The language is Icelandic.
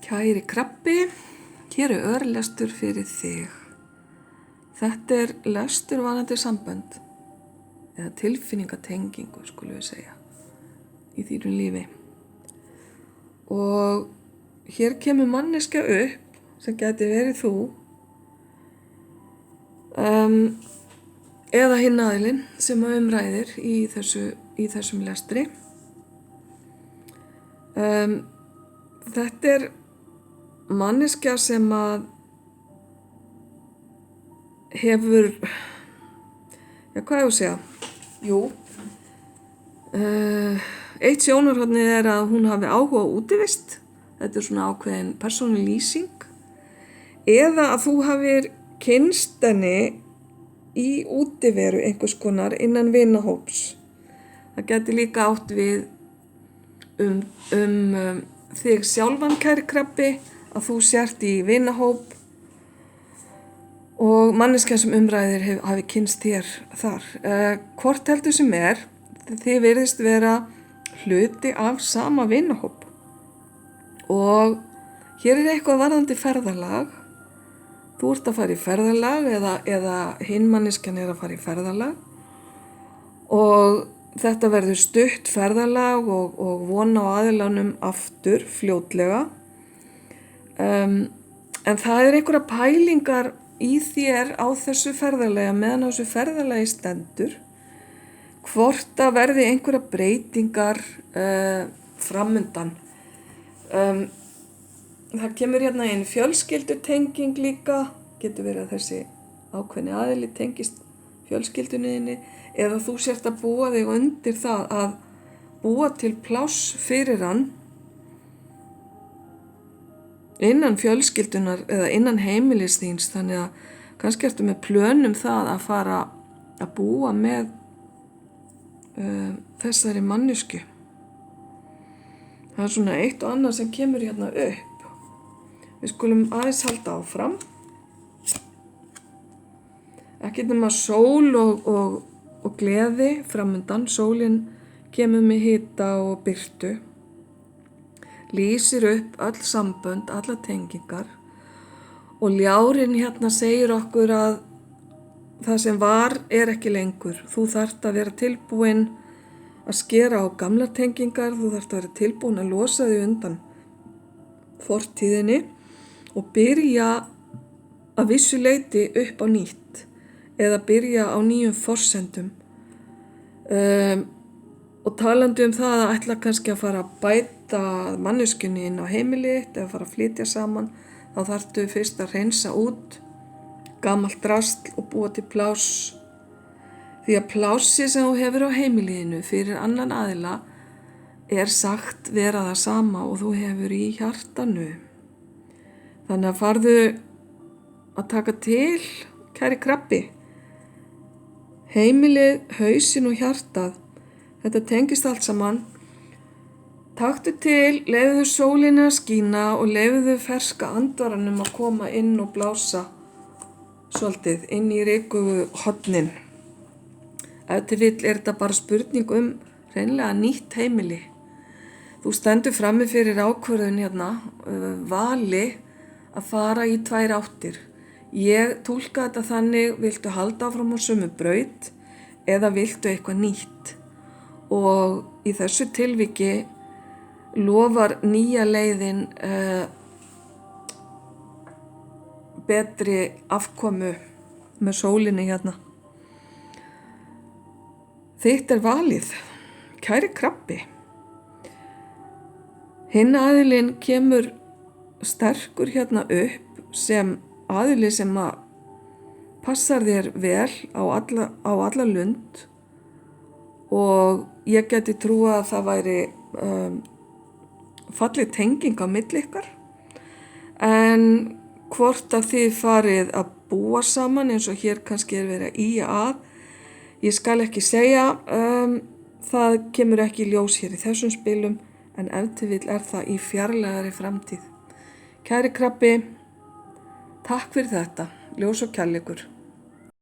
Kæri krabbi, hér örlestur fyrir þig. Þetta lestur varðandi sambönd eða tilfinningatengingu, skulum við segja, í þínu lífi. Og hér kemur manneskja upp sem gæti verið þú eða hinn aðilinn sem umræðir í þessum lestri. Þetta manneskja sem að hefur, hvað ég að segja? Jú, eitt sjónarhornið að hún hafi áhuga á útivist, þetta svona ákveðin persónulýsing, eða að þú hafir kynnst henni í útiveru einhvers konar innan vinahóps. Það gæti líka átt við þig sjálfan, kæri krabbi, að þú sért í vinahóp og manneskja sem umræðir hafi kynnst þér þar. Hvort heldur sem þið virðist vera hluti af sama vinahóp. Og hér eitthvað varðandi ferðalag. Þú ert að fara í ferðalag eða hinn manneskjan að fara í ferðalag. Og þetta verður stutt ferðalag og vona á aðilanum aftur fljótlega. En það einhverja pælingar í þér á þessu ferðalagi, meðan á þessu ferðalagi stendur, hvort að verði einhverja breytingar framundan. Það kemur hérna inn fjölskyldutenging líka, getur verið að þessi ákveðni aðili tengist fjölskyldunniðinni, eða þú sért að búa þig undir það að búa til pláss fyrir hann innan fjölskyldunar eða innan heimilis þíns, þannig að kannski ertu með plönum það að fara að búa með þessari manneskju. Það svona eitt og annað sem kemur hérna upp. Við skulum aðeins halda áfram. Ekki nema sól og gleði framundan. Sólin kemur með hita og birtu. Lýsir upp öll sambönd, alla tengingar. Og ljárinn hérna segir okkur að það sem var ekki lengur. Þú þarft að vera tilbúin að skera á gamlar tengingar. Þú þarft að vera tilbúin að losa þig undan fortíðinni og byrja að vissu leyti upp á nýtt. Eða byrja á nýjum forsendum. Og talandi það að ætla kannski að fara að bæta manneskjunni inn á heimilið þitt eða fara að flytja saman, þá þarftu fyrst að hreinsa út gamalt drasl og búa til pláss. Því að plássi sem þú hefur á heimiliðinu fyrir annan aðila sagt vera það sama og þú hefur í hjartanu. Þannig að farðu að taka til, kæri krabbi. Heimilið, hausinn og hjartað, þetta tengist allt saman. Taktu til, leyfðu sólinni að skína og leyfðu ferska andvaranum að koma inn og blása svolítið inn í rikugu hornin. Ef til vill þetta bara spurning hreinlega nýtt heimili. Þú stendur frammi fyrir ákvörðun hérna, vali að fara í 2 áttir. Ég túlka þetta þannig, viltu halda áfram á sömu braut eða viltu eitthvað nýtt? Og í þessu tilviki lofar nýja leiðin betri afkomu með sólinni hérna. Þitt valið, kæri krabbi. Hinn aðilinn kemur sterkur hérna upp sem aðili sem að passar þér vel á alla lund. Og ég geti trúa að það væri falleg tenging á milli ykkar. En hvort að þið farið að búa saman eins og hér kannski verið að ýja að, ég skal ekki segja, það kemur ekki í ljós hér í þessum spilum, en ef til vill það í fjarlægari framtíð. Kæri krabbi, takk fyrir þetta, ljós og kærleikur.